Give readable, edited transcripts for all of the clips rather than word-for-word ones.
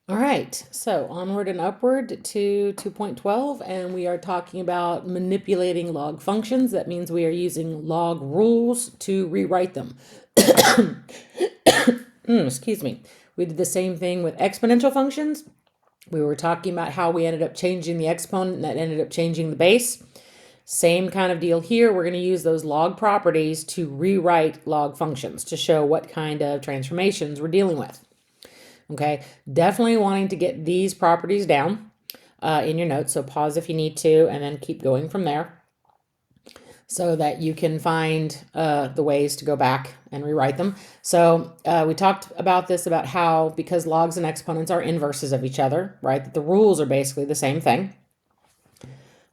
All right, so onward and upward to 2.12, and we are talking about manipulating log functions. That means we are using log rules to rewrite them. Excuse me. We did the same thing with exponential functions. We were talking about how we ended up changing the exponent and that ended up changing the base. Same kind of deal here. We're going to use those log properties to rewrite log functions to show what kind of transformations we're dealing with. Okay, definitely wanting to get these properties down in your notes. So pause if you need to, and then keep going from there so that you can find the ways to go back and rewrite them. So we talked about this, about how because logs and exponents are inverses of each other, right, that the rules are basically the same thing.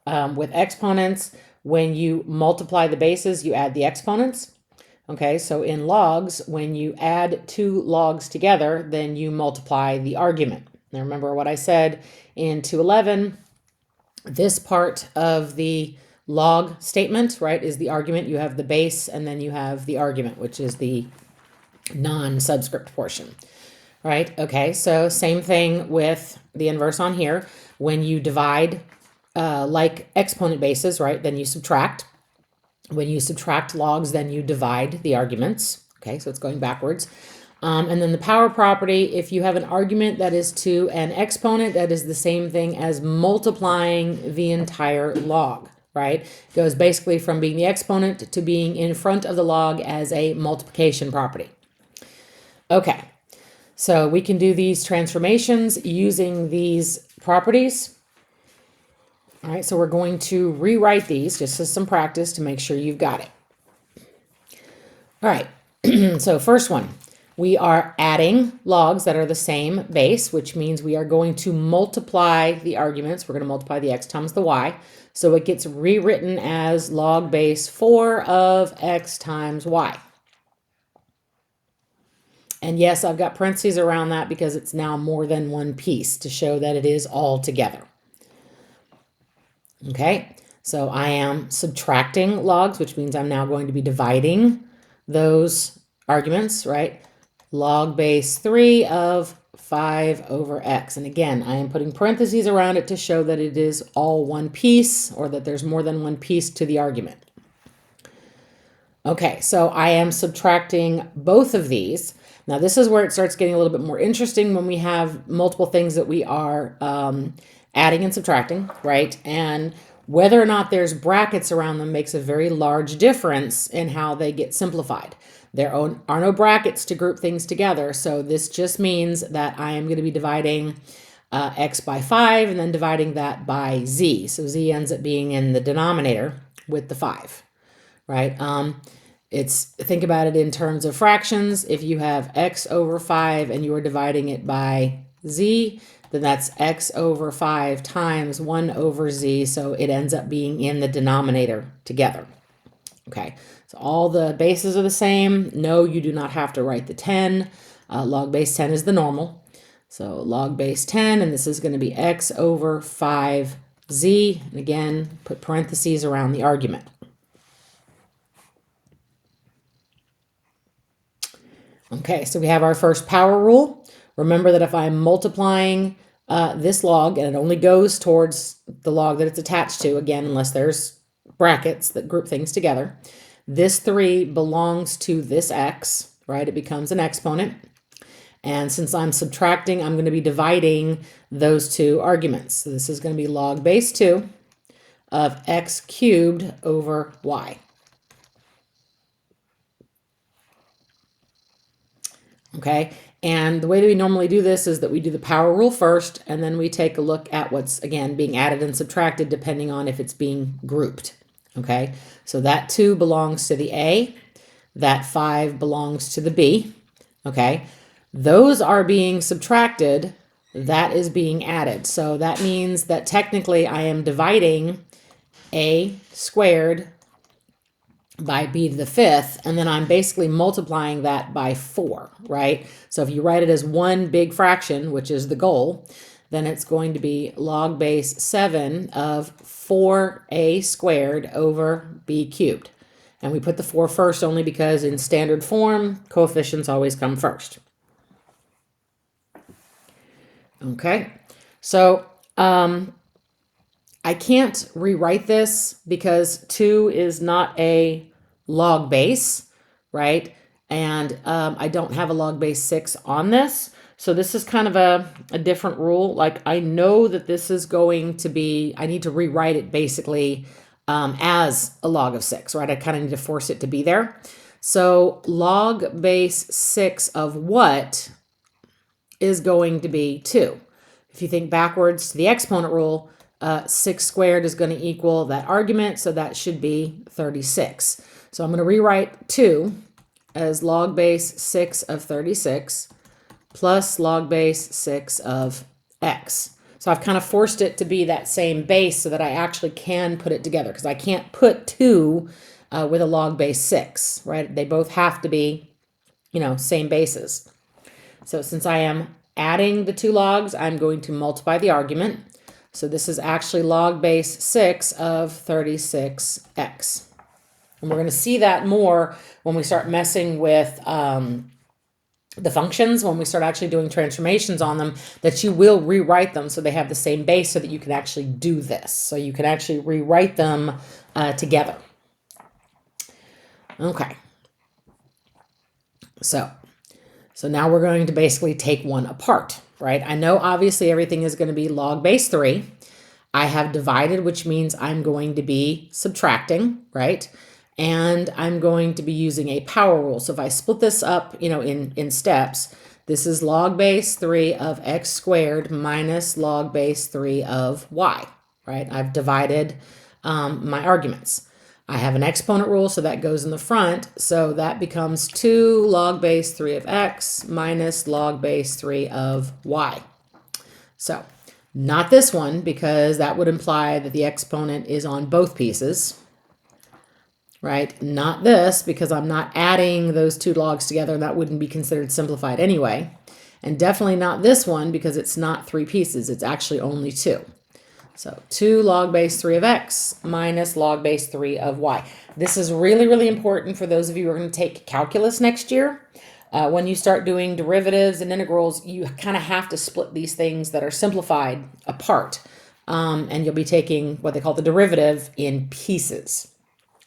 With exponents, when you multiply the bases, you add the exponents. Okay, so in logs, when you add two logs together, then you multiply the argument. Now remember what I said in 211, this part of the log statement, right, is the argument. You have the base and then you have the argument, which is the non-subscript portion, right? Okay, so same thing with the inverse on here. When you divide like exponent bases, right, then you subtract. When you subtract logs, then you divide the arguments. Okay, so it's going backwards. And then the power property, if you have an argument that is to an exponent, that is the same thing as multiplying the entire log, right? It goes basically from being the exponent to being in front of the log as a multiplication property. Okay, so we can do these transformations using these properties. All right, so we're going to rewrite these just as some practice to make sure you've got it. All right, so first one, we are adding logs that are the same base, which means we are going to multiply the arguments. We're going to multiply the x times the y. So it gets rewritten as log base 4 of x times y. And yes, I've got parentheses around that because it's now more than one piece to show that it is all together. Okay, so I am subtracting logs, which means I'm now going to be dividing those arguments, right? Log base 3 of 5 over x. And again, I am putting parentheses around it to show that it is all one piece, or that there's more than one piece to the argument. Okay, so I am subtracting both of these. Now this is where it starts getting a little bit more interesting when we have multiple things that we are adding and subtracting, right? And whether or not there's brackets around them makes a very large difference in how they get simplified. There are no brackets to group things together, so this just means that I am going to be dividing x by 5 and then dividing that by z. So z ends up being in the denominator with the 5, right? Think about it in terms of fractions. If you have x over 5 and you are dividing it by z, then that's x over 5 times 1 over z, so it ends up being in the denominator together. Okay, so all the bases are the same. No, you do not have to write the 10. Log base 10 is the normal. So log base 10, and this is going to be x over 5z. And again, put parentheses around the argument. Okay, so we have our first power rule. Remember that if I'm multiplying this log, and it only goes towards the log that it's attached to, again, unless there's brackets that group things together, this 3 belongs to this x, right? It becomes an exponent. And since I'm subtracting, I'm going to be dividing those two arguments. So this is going to be log base 2 of x cubed over y. Okay, and the way that we normally do this is that we do the power rule first, and then we take a look at what's, again, being added and subtracted depending on if it's being grouped. Okay, so that 2 belongs to the A, that 5 belongs to the B. Okay, those are being subtracted, that is being added. So that means that technically I am dividing A squared by b to the 5th, and then I'm basically multiplying that by 4, right? So if you write it as one big fraction, which is the goal, then it's going to be log base 7 of 4a squared over b cubed. And we put the 4 first only because in standard form, coefficients always come first. Okay, so I can't rewrite this because 2 is not a log base, right? And I don't have a log base 6 on this. So this is kind of a different rule. Like I know that this is going to be, I need to rewrite it basically as a log of 6, right? I kind of need to force it to be there. So log base 6 of what is going to be 2. If you think backwards to the exponent rule, 6 squared is going to equal that argument, so that should be 36. So I'm going to rewrite 2 as log base 6 of 36 plus log base 6 of x. So I've kind of forced it to be that same base so that I actually can put it together, because I can't put 2 with a log base 6, right? They both have to be, same bases. So since I am adding the 2 logs, I'm going to multiply the argument. So this is actually log base 6 of 36x. And we're going to see that more when we start messing with the functions, when we start actually doing transformations on them, that you will rewrite them so they have the same base so that you can actually do this. So you can actually rewrite them together. Okay. So now we're going to basically take one apart, right? I know obviously everything is going to be log base 3. I have divided, which means I'm going to be subtracting, right? And I'm going to be using a power rule. So if I split this up, in steps, this is log base 3 of x squared minus log base 3 of y, right? I've divided my arguments. I have an exponent rule, so that goes in the front. So that becomes 2 log base 3 of x minus log base 3 of y. So not this one, because that would imply that the exponent is on both pieces, right? Not this, because I'm not adding those 2 logs together, and that wouldn't be considered simplified anyway. And definitely not this one, because it's not 3 pieces. It's actually only 2. So 2 log base 3 of x minus log base 3 of y. This is really, really important for those of you who are going to take calculus next year. When you start doing derivatives and integrals, you kind of have to split these things that are simplified apart. And you'll be taking what they call the derivative in pieces.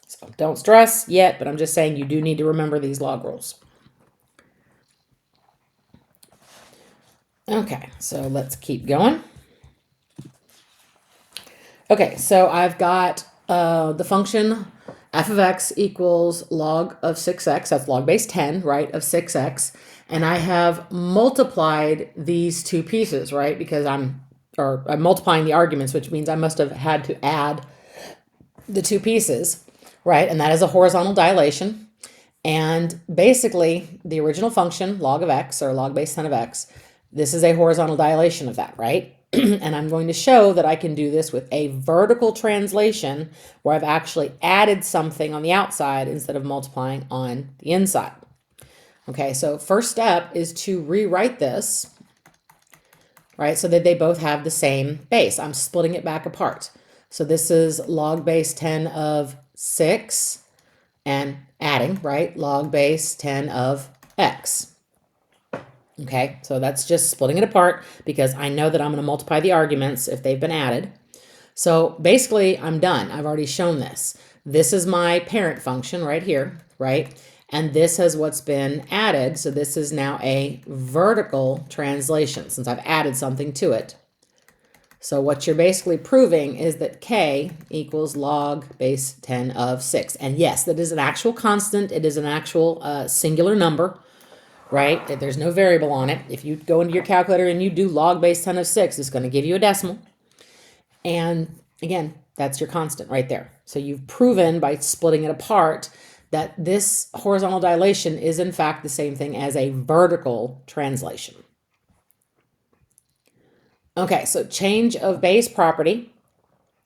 So don't stress yet, but I'm just saying you do need to remember these log rules. Okay, so let's keep going. Okay, so I've got the function f of x equals log of 6x, that's log base 10, right, of 6x, and I have multiplied these 2 pieces, right, because I'm multiplying the arguments, which means I must have had to add the 2 pieces, right, and that is a horizontal dilation. And basically, the original function, log of x, or log base 10 of x, this is a horizontal dilation of that, right? And I'm going to show that I can do this with a vertical translation where I've actually added something on the outside instead of multiplying on the inside. Okay, so first step is to rewrite this, right, so that they both have the same base. I'm splitting it back apart. So this is log base 10 of 6 and adding, right, log base 10 of x. Okay, so that's just splitting it apart because I know that I'm going to multiply the arguments if they've been added. So basically, I'm done. I've already shown this. This is my parent function right here, right? And this is what's been added. So this is now a vertical translation since I've added something to it. So what you're basically proving is that k equals log base 10 of 6. And yes, that is an actual constant. It is an actual singular number. Right? There's no variable on it. If you go into your calculator and you do log base 10 of 6, it's going to give you a decimal. And again, that's your constant right there. So you've proven by splitting it apart that this horizontal dilation is in fact the same thing as a vertical translation. Okay, so change of base property.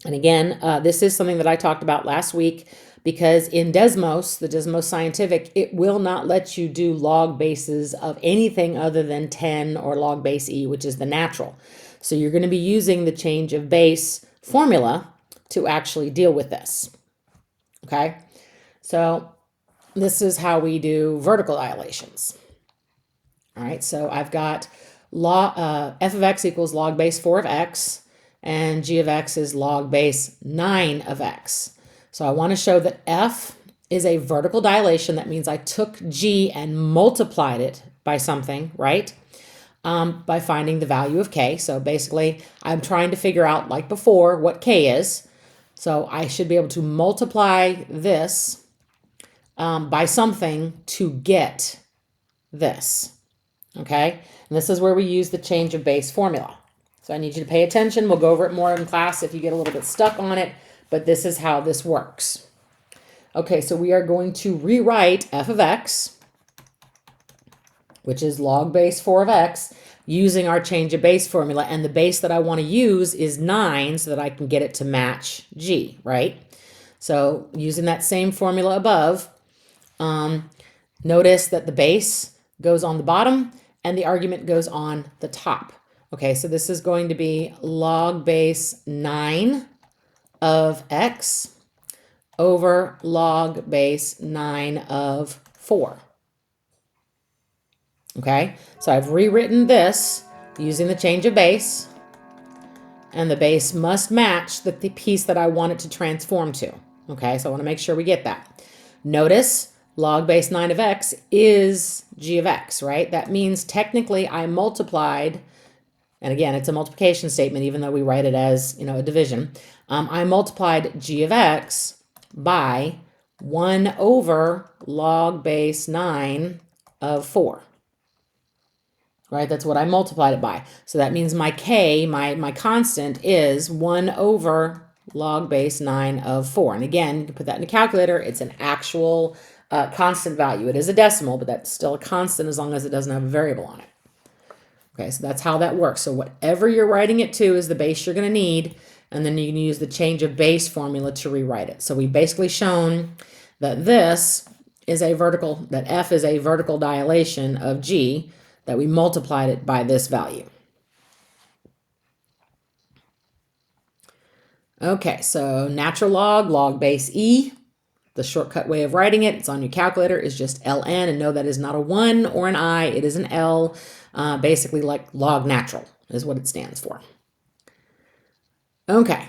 And again, this is something that I talked about last week. Because in Desmos, the Desmos Scientific, it will not let you do log bases of anything other than 10 or log base e, which is the natural. So you're going to be using the change of base formula to actually deal with this. Okay, so this is how we do vertical dilations. All right, so I've got f of x equals log base 4 of x, and g of x is log base 9 of x. So I want to show that f is a vertical dilation. That means I took g and multiplied it by something, right? By finding the value of k. So basically, I'm trying to figure out, like before, what k is. So I should be able to multiply this by something to get this, okay? And this is where we use the change of base formula. So I need you to pay attention. We'll go over it more in class if you get a little bit stuck on it, but this is how this works. Okay, so we are going to rewrite f of x, which is log base 4 of x, using our change of base formula. And the base that I want to use is 9 so that I can get it to match g, right? So using that same formula above, notice that the base goes on the bottom and the argument goes on the top. Okay, so this is going to be log base 9 of x over log base 9 of 4. Okay, so I've rewritten this using the change of base, and the base must match the piece that I want it to transform to. Okay, so I want to make sure we get that. Notice log base 9 of x is g of x, right? That means technically I multiplied, and again, it's a multiplication statement, even though we write it as, a division. I multiplied g of x by 1 over log base 9 of 4. Right, that's what I multiplied it by. So that means my k, my constant, is 1 over log base 9 of 4. And again, you can put that in a calculator. It's an actual constant value. It is a decimal, but that's still a constant as long as it doesn't have a variable on it. Okay, so that's how that works. So whatever you're writing it to is the base you're going to need, and then you can use the change of base formula to rewrite it. So we've basically shown that this is a vertical, that f is a vertical dilation of g, that we multiplied it by this value. Okay, so natural log, log base e. The shortcut way of writing it, it's on your calculator, is just ln, and know that is not a 1 or an I, it is an L, basically like log natural is what it stands for. Okay,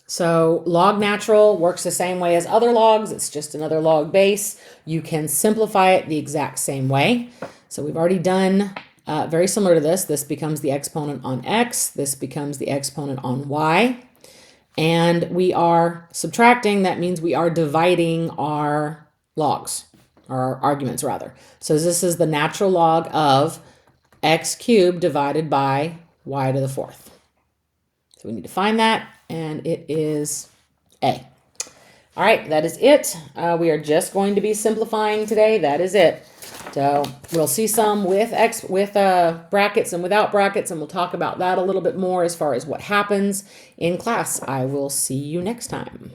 so log natural works the same way as other logs, it's just another log base. You can simplify it the exact same way. So we've already done very similar to this. This becomes the exponent on x, this becomes the exponent on y. And we are subtracting, that means we are dividing our logs, or our arguments rather. So this is the natural log of x cubed divided by y to the 4th. So we need to find that, and it is a. All right, that is it. We are just going to be simplifying today. That is it. So we'll see some with brackets and without brackets, and we'll talk about that a little bit more as far as what happens in class. I will see you next time.